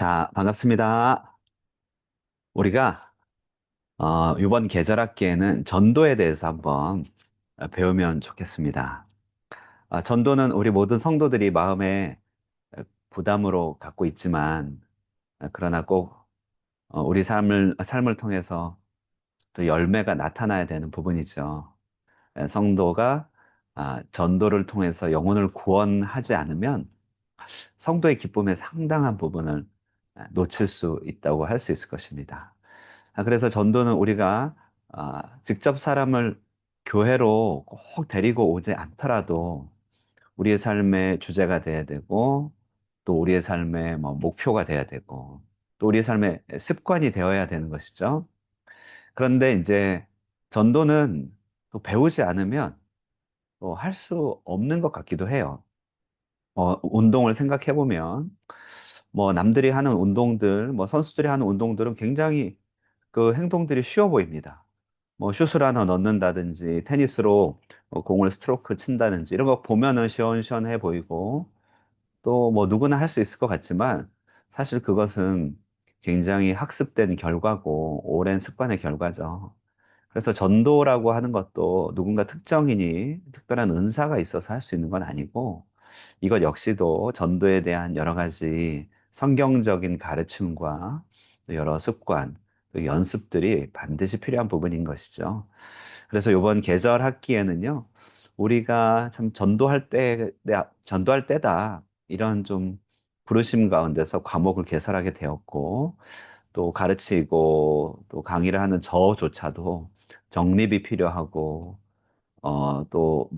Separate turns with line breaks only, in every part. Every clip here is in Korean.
자, 반갑습니다. 우리가 이번 계절 학기에는 전도에 대해서 한번 배우면 좋겠습니다. 전도는 우리 모든 성도들이 마음에 부담으로 갖고 있지만, 그러나 꼭 우리 삶을 통해서 또 열매가 나타나야 되는 부분이죠. 성도가 전도를 통해서 영혼을 구원하지 않으면 성도의 기쁨의 상당한 부분을 놓칠 수 있다고 할 수 있을 것입니다. 그래서 전도는 우리가 직접 사람을 교회로 꼭 데리고 오지 않더라도 우리의 삶의 주제가 돼야 되고, 또 우리의 삶의 뭐 목표가 돼야 되고, 또 우리의 삶의 습관이 되어야 되는 것이죠. 그런데 이제 전도는 또 배우지 않으면 또 할 수 없는 것 같기도 해요. 운동을 생각해 보면 뭐 남들이 하는 운동들, 뭐 선수들이 하는 운동들은 굉장히 그 행동들이 쉬워 보입니다. 뭐 슛을 하나 넣는다든지 테니스로 공을 스트로크 친다든지 이런 거 보면은 시원시원해 보이고, 또 뭐 누구나 할 수 있을 것 같지만 사실 그것은 굉장히 학습된 결과고 오랜 습관의 결과죠. 그래서 전도라고 하는 것도 누군가 특정인이 특별한 은사가 있어서 할 수 있는 건 아니고, 이것 역시도 전도에 대한 여러 가지 성경적인 가르침과 또 여러 습관, 또 연습들이 반드시 필요한 부분인 것이죠. 그래서 이번 계절 학기에는요, 우리가 참 전도할 때다, 이런 좀 부르심 가운데서 과목을 개설하게 되었고, 또 가르치고 또 강의를 하는 저조차도 정립이 필요하고, 또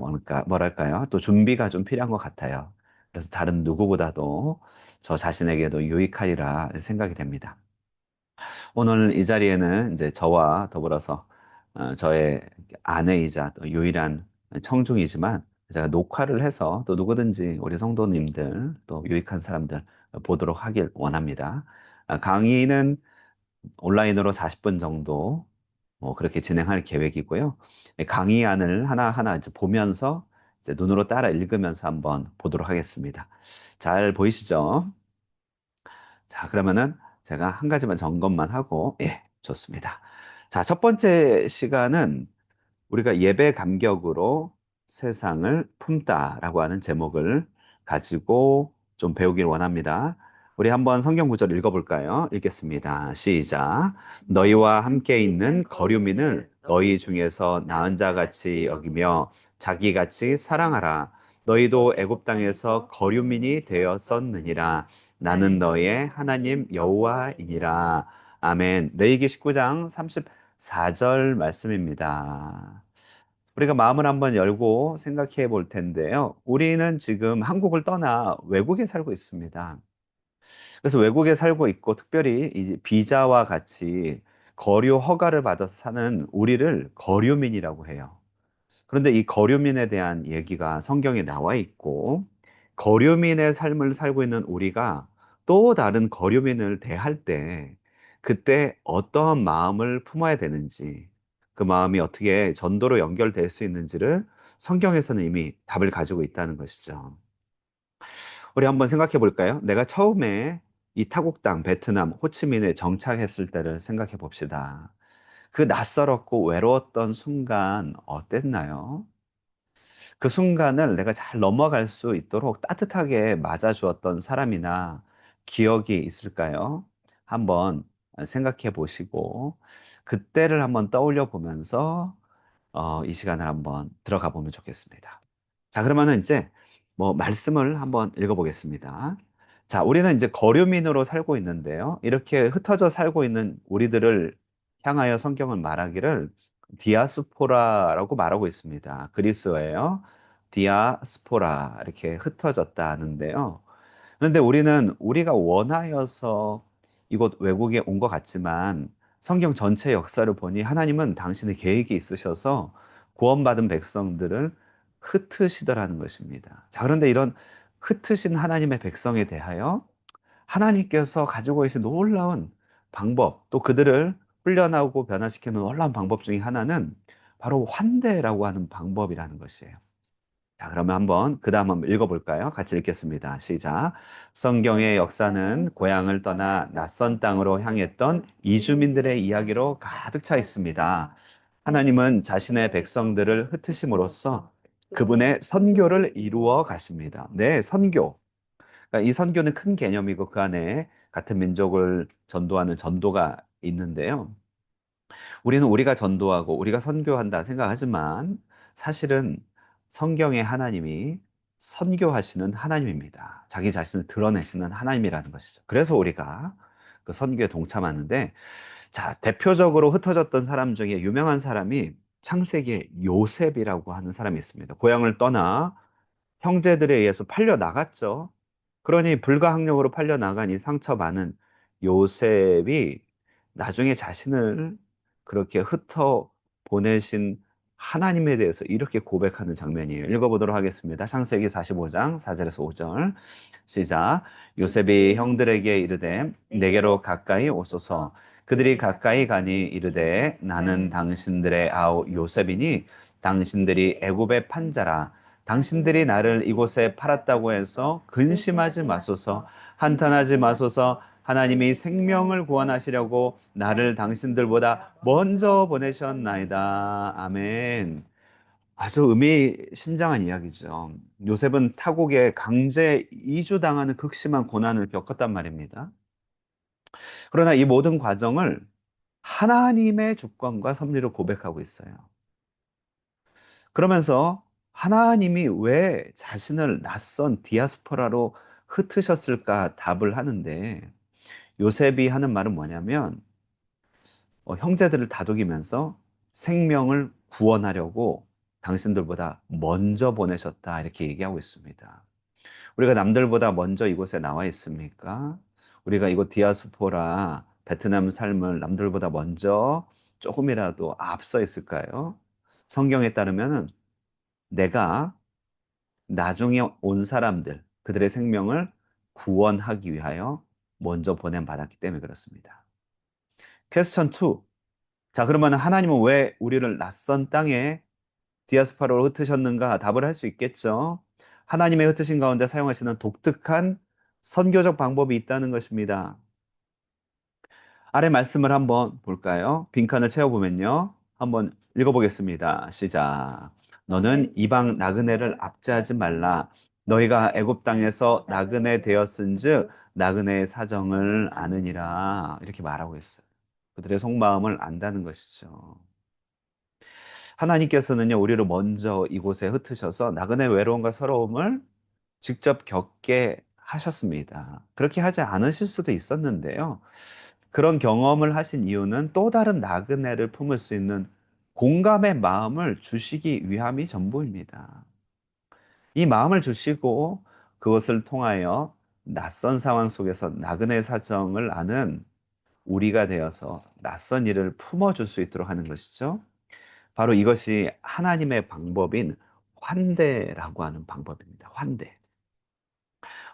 뭐랄까요? 또 준비가 좀 필요한 것 같아요. 그래서 다른 누구보다도 저 자신에게도 유익하리라 생각이 됩니다. 오늘 이 자리에는 이제 저와 더불어서 저의 아내이자 또 유일한 청중이지만, 제가 녹화를 해서 또 누구든지 우리 성도님들 또 유익한 사람들 보도록 하길 원합니다. 강의는 온라인으로 40분 정도 뭐 그렇게 진행할 계획이고요. 강의안을 하나하나 이제 보면서 이제 눈으로 따라 읽으면서 한번 보도록 하겠습니다. 잘 보이시죠? 자, 그러면은 제가 한 가지만 점검만 하고, 예, 좋습니다. 자, 첫 번째 시간은 우리가 예배 감격으로 세상을 품다라고 하는 제목을 가지고 좀 배우길 원합니다. 우리 한번 성경 구절 읽어볼까요? 읽겠습니다. 시작. 너희와 함께 있는 거류민을 너희 중에서 나은 자 같이 여기며 자기같이 사랑하라. 너희도 애굽 땅에서 거류민이 되었었느니라. 나는 너의 하나님 여호와이니라. 아멘. 레위기 19장 34절 말씀입니다. 우리가 마음을 한번 열고 생각해 볼 텐데요. 우리는 지금 한국을 떠나 외국에 살고 있습니다. 그래서 외국에 살고 있고, 특별히 이 비자와 같이 거류 허가를 받아서 사는 우리를 거류민이라고 해요. 그런데 이 거류민에 대한 얘기가 성경에 나와 있고, 거류민의 삶을 살고 있는 우리가 또 다른 거류민을 대할 때 그때 어떠한 마음을 품어야 되는지, 그 마음이 어떻게 전도로 연결될 수 있는지를 성경에서는 이미 답을 가지고 있다는 것이죠. 우리 한번 생각해 볼까요? 내가 처음에 이 타국 땅 베트남 호치민에 정착했을 때를 생각해 봅시다. 그 낯설었고 외로웠던 순간 어땠나요? 그 순간을 내가 잘 넘어갈 수 있도록 따뜻하게 맞아주었던 사람이나 기억이 있을까요? 한번 생각해 보시고, 그때를 한번 떠올려 보면서 이 시간을 한번 들어가 보면 좋겠습니다. 자, 그러면은 이제 뭐 말씀을 한번 읽어보겠습니다. 자, 우리는 이제 거류민으로 살고 있는데요. 이렇게 흩어져 살고 있는 우리들을 향하여 성경은 말하기를 디아스포라라고 말하고 있습니다. 그리스어예요. 디아스포라, 이렇게 흩어졌다 하는데요. 그런데 우리는 우리가 원하여서 이곳 외국에 온 것 같지만, 성경 전체 역사를 보니 하나님은 당신의 계획이 있으셔서 구원받은 백성들을 흩으시더라는 것입니다. 자, 그런데 이런 흩으신 하나님의 백성에 대하여 하나님께서 가지고 계신 놀라운 방법, 또 그들을 훈련하고 변화시키는 놀라운 방법 중에 하나는 바로 환대라고 하는 방법이라는 것이에요. 자, 그러면 한번 그 다음 한번 읽어볼까요? 같이 읽겠습니다. 시작. 성경의 역사는 고향을 떠나 낯선 땅으로 향했던 이주민들의 이야기로 가득 차 있습니다. 하나님은 자신의 백성들을 흩으심으로써 그분의 선교를 이루어 가십니다. 네, 선교. 그러니까 이 선교는 큰 개념이고 그 안에 같은 민족을 전도하는 전도가 있는데요. 우리는 우리가 전도하고 우리가 선교한다 생각하지만 사실은 성경의 하나님이 선교하시는 하나님입니다. 자기 자신을 드러내시는 하나님이라는 것이죠. 그래서 우리가 그 선교에 동참하는데, 자, 대표적으로 흩어졌던 사람 중에 유명한 사람이 창세기에 요셉이라고 하는 사람이 있습니다. 고향을 떠나 형제들에 의해서 팔려 나갔죠. 그러니 불가항력으로 팔려 나간 이 상처 많은 요셉이 나중에 자신을 그렇게 흩어 보내신 하나님에 대해서 이렇게 고백하는 장면이에요. 읽어보도록 하겠습니다. 창세기 45장 4절에서 5절. 시작. 요셉이 형들에게 이르되 내게로 가까이 오소서. 그들이 가까이 가니 이르되 나는 당신들의 아우 요셉이니 당신들이 애굽의 판자라. 당신들이 나를 이곳에 팔았다고 해서 근심하지 마소서, 한탄하지 마소서. 하나님이 생명을 구원하시려고 나를 당신들보다 먼저 보내셨나이다. 아멘. 아주 의미심장한 이야기죠. 요셉은 타국에 강제 이주당하는 극심한 고난을 겪었단 말입니다. 그러나 이 모든 과정을 하나님의 주권과 섭리로 고백하고 있어요. 그러면서 하나님이 왜 자신을 낯선 디아스포라로 흩으셨을까 답을 하는데, 요셉이 하는 말은 뭐냐면 형제들을 다독이면서 생명을 구원하려고 당신들보다 먼저 보내셨다 이렇게 얘기하고 있습니다. 우리가 남들보다 먼저 이곳에 나와 있습니까? 우리가 이곳 디아스포라 베트남 삶을 남들보다 먼저 조금이라도 앞서 있을까요? 성경에 따르면 내가 나중에 온 사람들, 그들의 생명을 구원하기 위하여 먼저 보냄받았기 때문에 그렇습니다. 퀘스천 2. 자, 그러면 하나님은 왜 우리를 낯선 땅에 디아스포라로 흩으셨는가? 답을 할 수 있겠죠. 하나님의 흩으신 가운데 사용하시는 독특한 선교적 방법이 있다는 것입니다. 아래 말씀을 한번 볼까요? 빈칸을 채워보면요. 한번 읽어보겠습니다. 시작. 너는 이방 나그네를 압제하지 말라. 너희가 애굽 땅에서 나그네 되었은즉 나그네의 사정을 아느니라. 이렇게 말하고 있어요. 그들의 속마음을 안다는 것이죠. 하나님께서는요, 우리를 먼저 이곳에 흩으셔서 나그네 외로움과 서러움을 직접 겪게 하셨습니다. 그렇게 하지 않으실 수도 있었는데요. 그런 경험을 하신 이유는 또 다른 나그네를 품을 수 있는 공감의 마음을 주시기 위함이 전부입니다. 이 마음을 주시고 그것을 통하여 낯선 상황 속에서 나그네 사정을 아는 우리가 되어서 낯선 일을 품어줄 수 있도록 하는 것이죠. 바로 이것이 하나님의 방법인 환대라고 하는 방법입니다. 환대.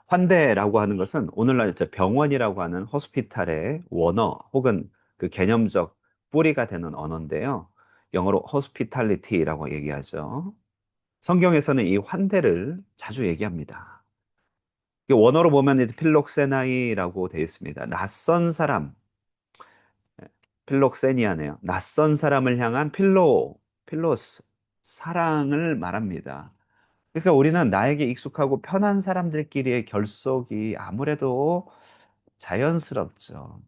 환대라고 하는 것은 오늘날 이제 병원이라고 하는 호스피탈의 원어 혹은 그 개념적 뿌리가 되는 언어인데요. 영어로 hospitality라고 얘기하죠. 성경에서는 이 환대를 자주 얘기합니다. 이 원어로 보면 이제 필록세나이라고 되어 있습니다. 낯선 사람, 필록세니아네요. 낯선 사람을 향한 필로스, 사랑을 말합니다. 그러니까 우리는 나에게 익숙하고 편한 사람들끼리의 결속이 아무래도 자연스럽죠.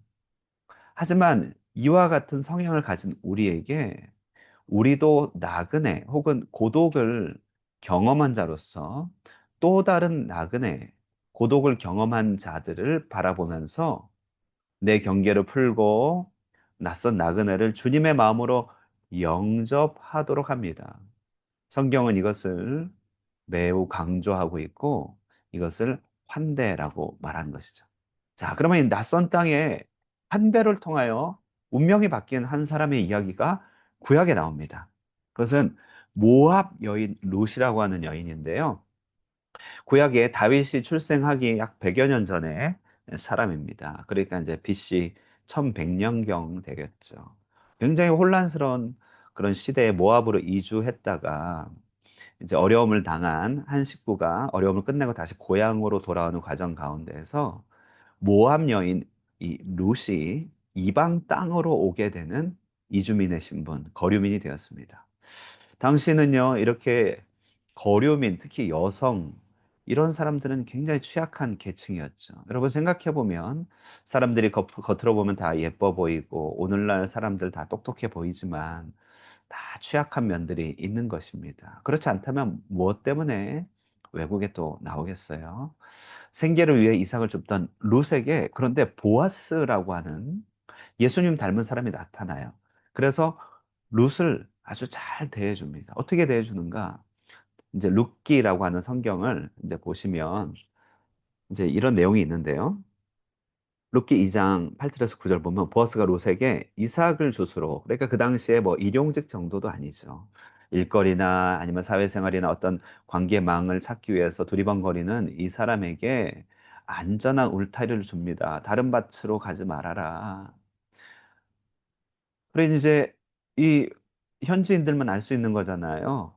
하지만 이와 같은 성향을 가진 우리에게 우리도 나그네 혹은 고독을 경험한 자로서 또 다른 나그네, 고독을 경험한 자들을 바라보면서 내 경계를 풀고 낯선 나그네를 주님의 마음으로 영접하도록 합니다. 성경은 이것을 매우 강조하고 있고 이것을 환대라고 말하는 것이죠. 자, 그러면 이 낯선 땅에 환대를 통하여 운명이 바뀐 한 사람의 이야기가 구약에 나옵니다. 그것은 모압 여인 룻이라고 하는 여인인데요. 구약에 다윗이 출생하기 약 100여 년 전에 사람입니다. 그러니까 이제 BC 1100년경 되겠죠. 굉장히 혼란스러운 그런 시대에 모압으로 이주했다가 이제 어려움을 당한 한 식구가 어려움을 끝내고 다시 고향으로 돌아오는 과정 가운데에서 모압 여인 이 룻이 이방 땅으로 오게 되는 이주민의 신분, 거류민이 되었습니다. 당시는요, 이렇게 거류민, 특히 여성, 이런 사람들은 굉장히 취약한 계층이었죠. 여러분 생각해 보면 사람들이 겉으로 보면 다 예뻐 보이고 오늘날 사람들 다 똑똑해 보이지만 다 취약한 면들이 있는 것입니다. 그렇지 않다면 무엇 때문에 외국에 또 나오겠어요? 생계를 위해 이삭을 줍던 룻에게 그런데 보아스라고 하는 예수님 닮은 사람이 나타나요. 그래서 룻을 아주 잘 대해줍니다. 어떻게 대해주는가? 이제 룻기라고 하는 성경을 이제 보시면 이제 이런 내용이 있는데요. 룻기 2장 8절에서 9절 보면 보아스가 룻에게 이삭을 줬으로, 그러니까 그 당시에 뭐 일용직 정도도 아니죠. 일거리나 아니면 사회생활이나 어떤 관계망을 찾기 위해서 두리번거리는 이 사람에게 안전한 울타리를 줍니다. 다른 밭으로 가지 말아라. 그래 이제 이 현지인들만 알 수 있는 거잖아요.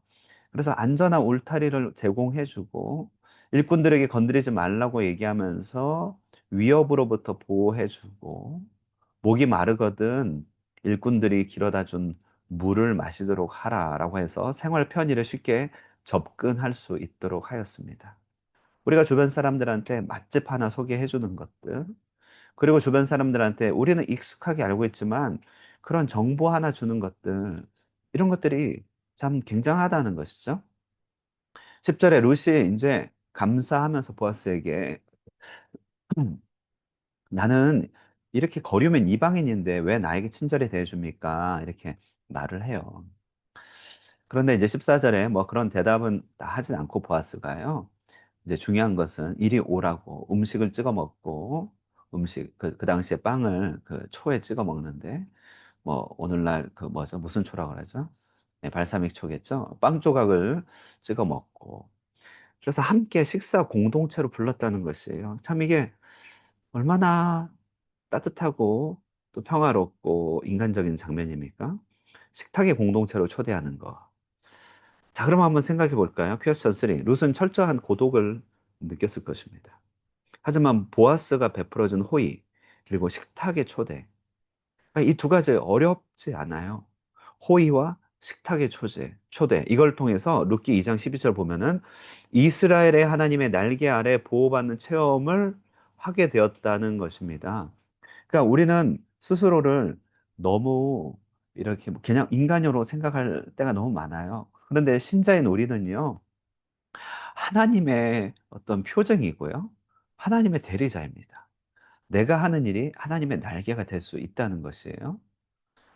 그래서 안전한 울타리를 제공해 주고 일꾼들에게 건드리지 말라고 얘기하면서 위협으로부터 보호해 주고 목이 마르거든 일꾼들이 길어다 준 물을 마시도록 하라라고 해서 생활 편의를 쉽게 접근할 수 있도록 하였습니다. 우리가 주변 사람들한테 맛집 하나 소개해 주는 것들, 그리고 주변 사람들한테 우리는 익숙하게 알고 있지만 그런 정보 하나 주는 것들, 이런 것들이 참 굉장하다는 것이죠. 10절에 룻이 이제 감사하면서 보아스에게 나는 이렇게 거류면 이방인인데 왜 나에게 친절히 대해줍니까? 이렇게 말을 해요. 그런데 이제 14절에 뭐 그런 대답은 다 하진 않고 보아스가요. 이제 중요한 것은 이리 오라고 음식을 찍어 먹고 그 당시에 빵을 그 초에 찍어 먹는데 뭐 오늘날 그 뭐죠? 무슨 초라고 그러죠? 네, 발사믹 초겠죠? 빵 조각을 찍어 먹고 그래서 함께 식사 공동체로 불렀다는 것이에요. 참 이게 얼마나 따뜻하고 또 평화롭고 인간적인 장면입니까? 식탁의 공동체로 초대하는 거. 자, 그럼 한번 생각해 볼까요? 퀘스천 3. 룻은 철저한 고독을 느꼈을 것입니다. 하지만 보아스가 베풀어준 호의, 그리고 식탁의 초대. 이 두 가지 어렵지 않아요. 호의와 식탁의 초대. 이걸 통해서 룻기 2장 12절 보면은 이스라엘의 하나님의 날개 아래 보호받는 체험을 하게 되었다는 것입니다. 그러니까 우리는 스스로를 너무 이렇게 뭐 그냥 인간으로 생각할 때가 너무 많아요. 그런데 신자인 우리는요, 하나님의 어떤 표정이고요. 하나님의 대리자입니다. 내가 하는 일이 하나님의 날개가 될 수 있다는 것이에요.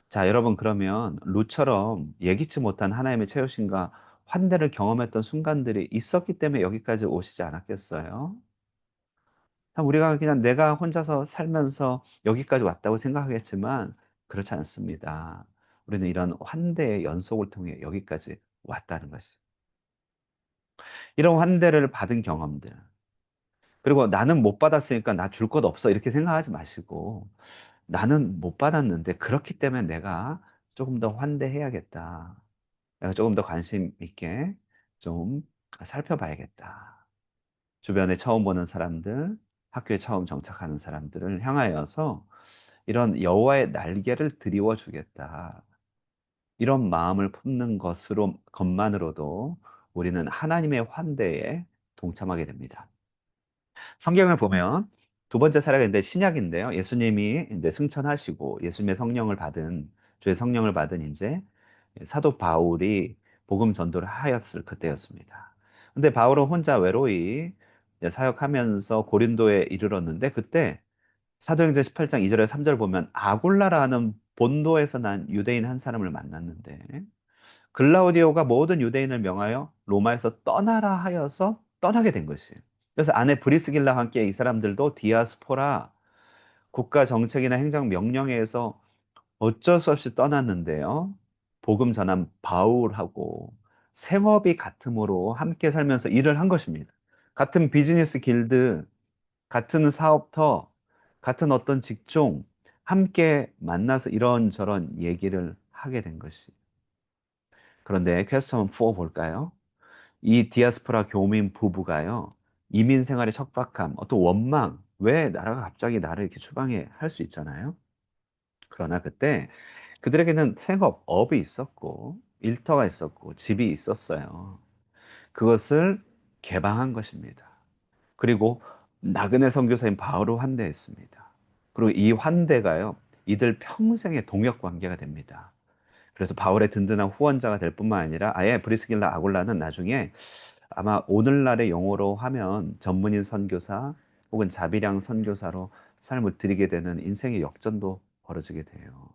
자, 여러분, 그러면 룻처럼 예기치 못한 하나님의 채우심과 환대를 경험했던 순간들이 있었기 때문에 여기까지 오시지 않았겠어요? 참 우리가 그냥 내가 혼자서 살면서 여기까지 왔다고 생각하겠지만 그렇지 않습니다. 우리는 이런 환대의 연속을 통해 여기까지 왔다는 것이. 이런 환대를 받은 경험들. 그리고 나는 못 받았으니까 나 줄 것 없어. 이렇게 생각하지 마시고 나는 못 받았는데 그렇기 때문에 내가 조금 더 환대해야겠다. 내가 조금 더 관심 있게 좀 살펴봐야겠다. 주변에 처음 보는 사람들, 학교에 처음 정착하는 사람들을 향하여서 이런 여호와의 날개를 드리워 주겠다. 이런 마음을 품는 것만으로도 우리는 하나님의 환대에 동참하게 됩니다. 성경을 보면 두 번째 사례가 있는데 신약인데요. 예수님이 이제 승천하시고 예수님의 성령을 받은 주의 성령을 받은 이제 사도 바울이 복음 전도를 하였을 그때였습니다. 근데 바울은 혼자 외로이 이제 사역하면서 고린도에 이르렀는데 그때 사도행전 18장 2절에 3절 보면 아굴라라는 본도에서 난 유대인 한 사람을 만났는데 글라우디오가 모든 유대인을 명하여 로마에서 떠나라 하여서 떠나게 된 것이에요. 그래서 아내 브리스길라와 함께 이 사람들도 디아스포라 국가 정책이나 행정 명령에 의해서 어쩔 수 없이 떠났는데요. 복음 전한 바울하고 생업이 같음으로 함께 살면서 일을 한 것입니다. 같은 비즈니스 길드, 같은 사업터, 같은 어떤 직종, 함께 만나서 이런저런 얘기를 하게 된 것이. 그런데 퀘스천 4 볼까요? 이 디아스포라 교민 부부가요, 이민 생활의 척박함, 어떤 원망, 왜 나라가 갑자기 나를 이렇게 추방해 할 수 있잖아요. 그러나 그때 그들에게는 생업이 있었고, 일터가 있었고, 집이 있었어요. 그것을 개방한 것입니다. 그리고 나그네 선교사인 바울을 환대했습니다. 그리고 이 환대가요, 이들 평생의 동역 관계가 됩니다. 그래서 바울의 든든한 후원자가 될 뿐만 아니라 아예 브리스길라 아굴라는 나중에 아마 오늘날의 용어로 하면 전문인 선교사 혹은 자비량 선교사로 삶을 드리게 되는 인생의 역전도 벌어지게 돼요.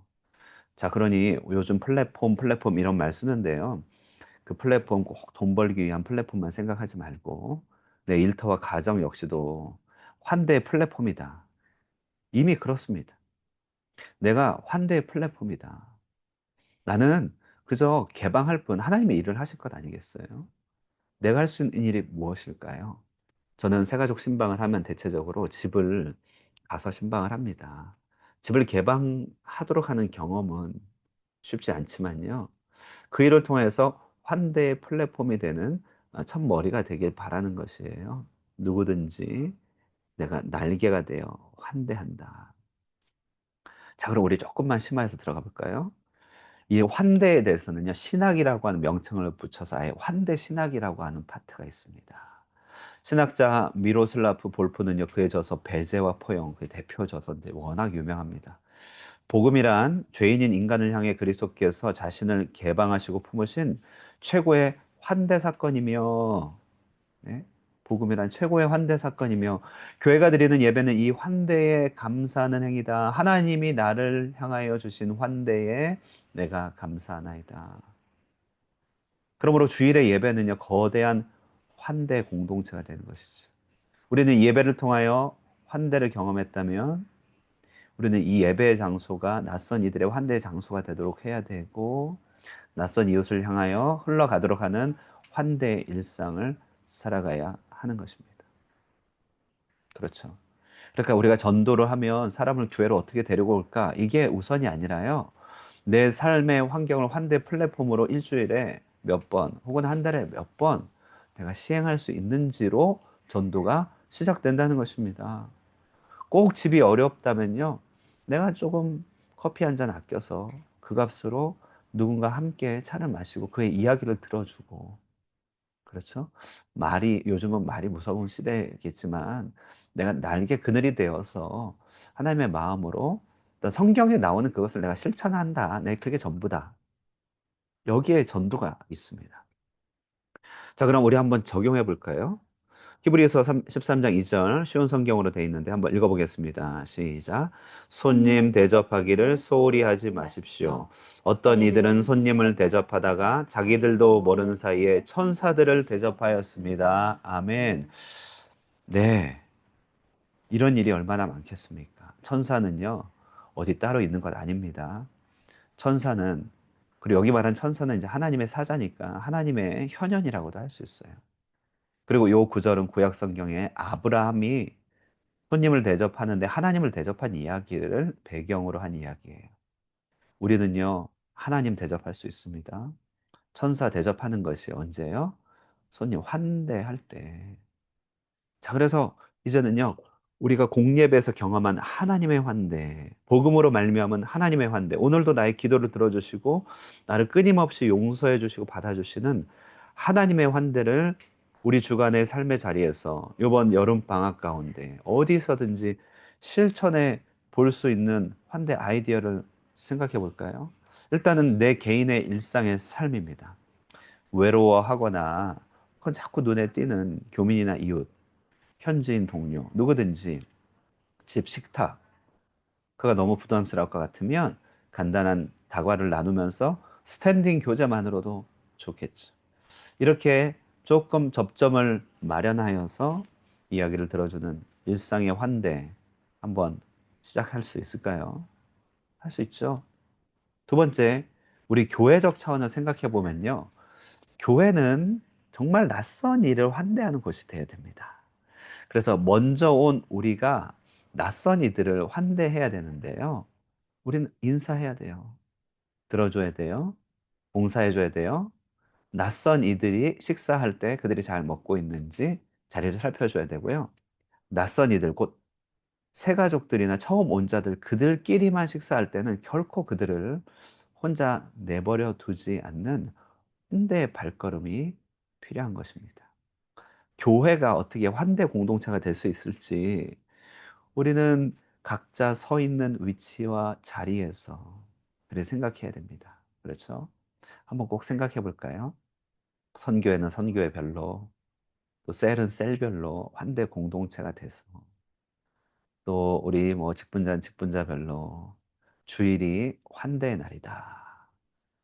자, 그러니 요즘 플랫폼 이런 말 쓰는데요. 그 플랫폼 꼭 돈 벌기 위한 플랫폼만 생각하지 말고 내 일터와 가정 역시도 환대의 플랫폼이다. 이미 그렇습니다. 내가 환대의 플랫폼이다. 나는 그저 개방할 뿐 하나님의 일을 하실 것 아니겠어요? 내가 할 수 있는 일이 무엇일까요? 저는 새가족 신방을 하면 대체적으로 집을 가서 신방을 합니다. 집을 개방하도록 하는 경험은 쉽지 않지만요. 그 일을 통해서 환대의 플랫폼이 되는 첫 머리가 되길 바라는 것이에요. 누구든지 내가 날개가 되어 환대한다. 자, 그럼 우리 조금만 심화해서 들어가 볼까요? 이 환대에 대해서는요, 신학이라고 하는 명칭을 붙여서 아예 환대 신학이라고 하는 파트가 있습니다. 신학자 미로슬라프 볼프는요, 그의 저서 배제와 포용, 그 대표 저서인데 워낙 유명합니다. 복음이란 죄인인 인간을 향해 그리스도께서 자신을 개방하시고 품으신 최고의 환대 사건이며, 네? 복음이란 최고의 환대 사건이며, 교회가 드리는 예배는 이 환대에 감사하는 행위다. 하나님이 나를 향하여 주신 환대에 내가 감사하나이다. 그러므로 주일의 예배는요, 거대한 환대 공동체가 되는 것이죠. 우리는 예배를 통하여 환대를 경험했다면 우리는 이 예배의 장소가 낯선 이들의 환대의 장소가 되도록 해야 되고 낯선 이웃을 향하여 흘러가도록 하는 환대의 일상을 살아가야 하는 것입니다. 그렇죠. 그러니까 우리가 전도를 하면 사람을 교회로 어떻게 데리고 올까? 이게 우선이 아니라요. 내 삶의 환경을 환대 플랫폼으로 일주일에 몇 번, 혹은 한 달에 몇 번 내가 시행할 수 있는지로 전도가 시작된다는 것입니다. 꼭 집이 어렵다면요. 내가 조금 커피 한 잔 아껴서 그 값으로 누군가 함께 차를 마시고 그의 이야기를 들어주고, 그렇죠? 요즘은 말이 무서운 시대겠지만, 내가 날개 그늘이 되어서 하나님의 마음으로 어떤 성경에 나오는 그것을 내가 실천한다. 그게 전부다. 여기에 전도가 있습니다. 자, 그럼 우리 한번 적용해 볼까요? 히브리서 13장 2절 쉬운 성경으로 되어 있는데 한번 읽어보겠습니다. 시작. 손님 대접하기를 소홀히 하지 마십시오. 어떤 이들은 손님을 대접하다가 자기들도 모르는 사이에 천사들을 대접하였습니다. 아멘. 네. 이런 일이 얼마나 많겠습니까? 천사는요, 어디 따로 있는 것 아닙니다. 천사는, 그리고 여기 말한 천사는 이제 하나님의 사자니까 하나님의 현현이라고도 할 수 있어요. 그리고 요 구절은 구약 성경에 아브라함이 손님을 대접하는데 하나님을 대접한 이야기를 배경으로 한 이야기예요. 우리는요, 하나님 대접할 수 있습니다. 천사 대접하는 것이 언제예요? 손님 환대할 때. 자, 그래서 이제는요, 우리가 공예배에서 경험한 하나님의 환대, 복음으로 말미암은 하나님의 환대, 오늘도 나의 기도를 들어주시고 나를 끊임없이 용서해 주시고 받아주시는 하나님의 환대를 우리 주간의 삶의 자리에서 이번 여름 방학 가운데 어디서든지 실천해 볼 수 있는 환대 아이디어를 생각해 볼까요? 일단은 내 개인의 일상의 삶입니다. 외로워하거나 그건 자꾸 눈에 띄는 교민이나 이웃, 현지인 동료, 누구든지 집 식탁, 그가 너무 부담스러울 것 같으면 간단한 다과를 나누면서 스탠딩 교제만으로도 좋겠죠. 이렇게 조금 접점을 마련하여서 이야기를 들어주는 일상의 환대 한번 시작할 수 있을까요? 할 수 있죠. 두 번째, 우리 교회적 차원을 생각해 보면요. 교회는 정말 낯선 일을 환대하는 곳이 되어야 됩니다. 그래서 먼저 온 우리가 낯선 이들을 환대해야 되는데요. 우리는 인사해야 돼요. 들어줘야 돼요. 봉사해줘야 돼요. 낯선 이들이 식사할 때 그들이 잘 먹고 있는지 자리를 살펴줘야 되고요. 낯선 이들, 곧 새 가족들이나 처음 온 자들, 그들끼리만 식사할 때는 결코 그들을 혼자 내버려 두지 않는 환대의 발걸음이 필요한 것입니다. 교회가 어떻게 환대 공동체가 될 수 있을지 우리는 각자 서 있는 위치와 자리에서 그래 생각해야 됩니다. 그렇죠? 한번 꼭 생각해 볼까요? 선교회는 선교회별로, 또 셀은 셀별로 환대 공동체가 돼서, 또 우리 뭐 직분자는 직분자별로 주일이 환대의 날이다.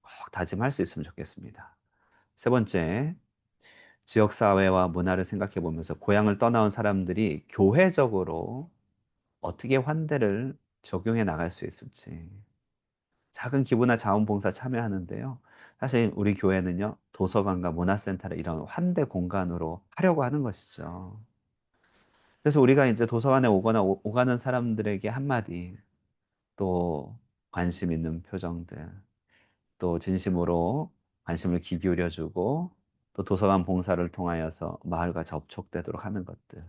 꼭 다짐할 수 있으면 좋겠습니다. 세 번째, 지역사회와 문화를 생각해 보면서 고향을 떠나온 사람들이 교회적으로 어떻게 환대를 적용해 나갈 수 있을지. 작은 기부나 자원봉사 참여하는데요. 사실 우리 교회는요, 도서관과 문화센터를 이런 환대 공간으로 하려고 하는 것이죠. 그래서 우리가 이제 도서관에 오거나 오가는 사람들에게 한마디, 또 관심 있는 표정들, 또 진심으로 관심을 기울여주고, 또 도서관 봉사를 통하여서 마을과 접촉되도록 하는 것들.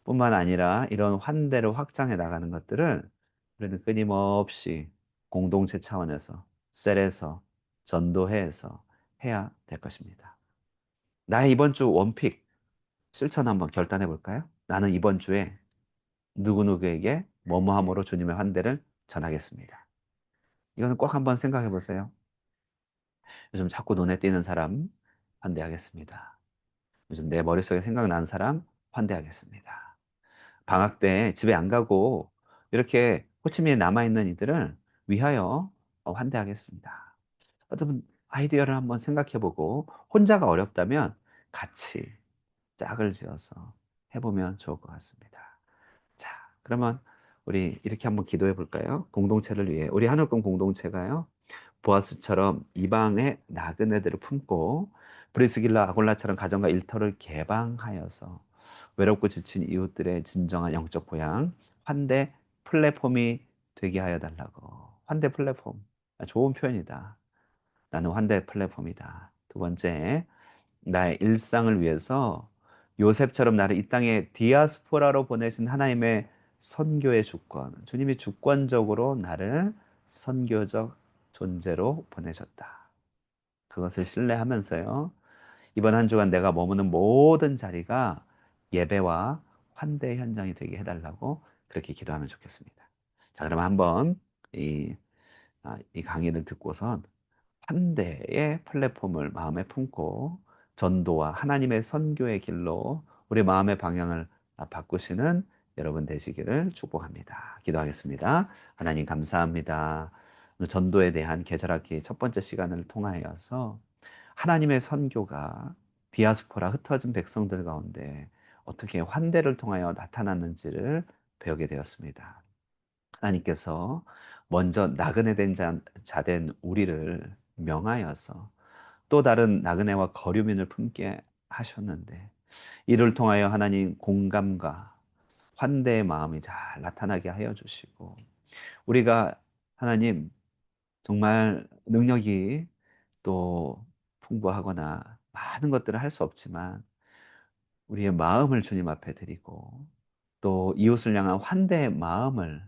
뿐만 아니라 이런 환대를 확장해 나가는 것들을 우리는 끊임없이 공동체 차원에서, 셀에서, 전도회에서 해야 될 것입니다. 나의 이번 주 원픽 실천 한번 결단해 볼까요? 나는 이번 주에 누구누구에게 뭐뭐함으로 주님의 환대를 전하겠습니다. 이거는 꼭 한번 생각해 보세요. 요즘 자꾸 눈에 띄는 사람 환대하겠습니다. 요즘 내 머릿속에 생각나는 사람 환대하겠습니다. 방학 때 집에 안 가고 이렇게 호치민에 남아있는 이들을 위하여 환대하겠습니다. 어떤 아이디어를 한번 생각해보고 혼자가 어렵다면 같이 짝을 지어서 해보면 좋을 것 같습니다. 자, 그러면 우리 이렇게 한번 기도해 볼까요? 공동체를 위해 우리 하늘꿈 공동체가요. 보아스처럼 이방의 나그네들을 품고 브리스길라 아골라처럼 가정과 일터를 개방하여서 외롭고 지친 이웃들의 진정한 영적 보양, 환대 플랫폼이 되게 하여 달라고. 환대 플랫폼. 아, 좋은 표현이다. 나는 환대 플랫폼이다. 두 번째, 나의 일상을 위해서 요셉처럼 나를 이 땅에 디아스포라로 보내신 하나님의 선교의 주권. 주님이 주권적으로 나를 선교적 존재로 보내셨다. 그것을 신뢰하면서요. 이번 한 주간 내가 머무는 모든 자리가 예배와 환대 현장이 되게 해달라고 그렇게 기도하면 좋겠습니다. 자, 그럼 한번 이, 이 강의를 듣고선 환대의 플랫폼을 마음에 품고 전도와 하나님의 선교의 길로 우리 마음의 방향을 바꾸시는 여러분 되시기를 축복합니다. 기도하겠습니다. 하나님 감사합니다. 오늘 전도에 대한 계절학기 첫 번째 시간을 통하여서 하나님의 선교가 디아스포라 흩어진 백성들 가운데 어떻게 환대를 통하여 나타났는지를 배우게 되었습니다. 하나님께서 먼저 나그네 된 자된 우리를 명하여서 또 다른 나그네와 거류민을 품게 하셨는데 이를 통하여 하나님 공감과 환대의 마음이 잘 나타나게 하여 주시고 우리가 하나님 정말 능력이 또 풍부하거나 많은 것들을 할 수 없지만 우리의 마음을 주님 앞에 드리고 또 이웃을 향한 환대의 마음을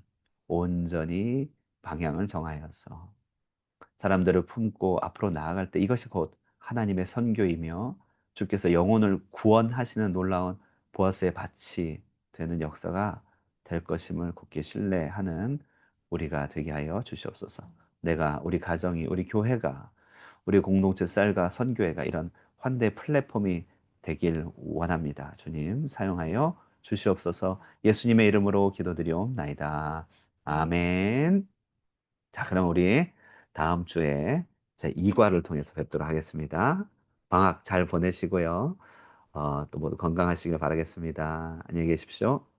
온전히 방향을 정하여서 사람들을 품고 앞으로 나아갈 때 이것이 곧 하나님의 선교이며 주께서 영혼을 구원하시는 놀라운 보아스의 밭이 되는 역사가 될 것임을 굳게 신뢰하는 우리가 되게 하여 주시옵소서. 내가 우리 가정이 우리 교회가 우리 공동체 쌀과 선교회가 이런 환대 플랫폼이 되길 원합니다. 주님 사용하여 주시옵소서. 예수님의 이름으로 기도드리옵나이다. 아멘. 자, 그럼 우리 다음 주에 제 2과를 통해서 뵙도록 하겠습니다. 방학 잘 보내시고요. 또 모두 건강하시길 바라겠습니다. 안녕히 계십시오.